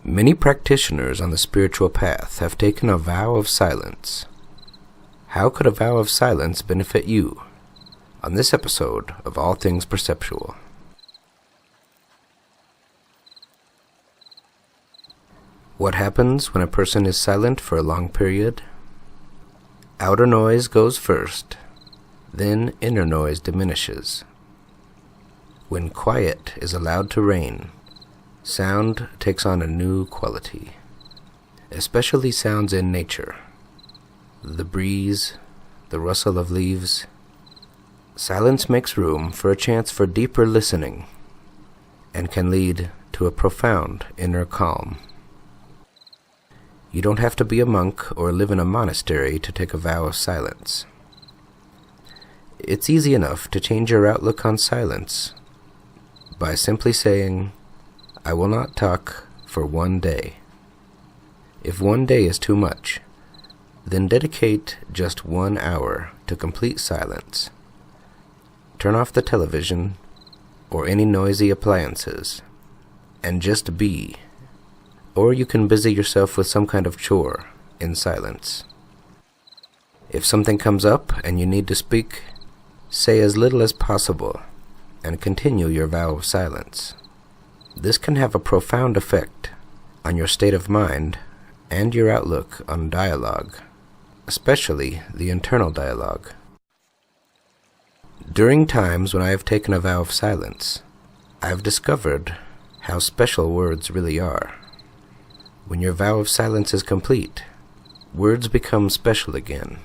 Many practitioners on the spiritual path have taken a vow of silence. How could a vow of silence benefit you? On this episode of All Things Perceptual. What happens when a person is silent for a long period? Outer noise goes first, then inner noise diminishes. When quiet is allowed to reign, sound takes on a new quality, especially sounds in nature. The breeze, the rustle of leaves. Silence makes room for a chance for deeper listening and can lead to a profound inner calm. You don't have to be a monk or live in a monastery to take a vow of silence. It's easy enough to change your outlook on silence by simply saying, I will not talk for one day. If one day is too much, then dedicate just 1 hour to complete silence. Turn off the television or any noisy appliances and just be. Or you can busy yourself with some kind of chore in silence. If something comes up and you need to speak, say as little as possible and continue your vow of silence. This can have a profound effect on your state of mind and your outlook on dialogue, especially the internal dialogue. During times when I have taken a vow of silence, I have discovered how special words really are. When your vow of silence is complete, words become special again.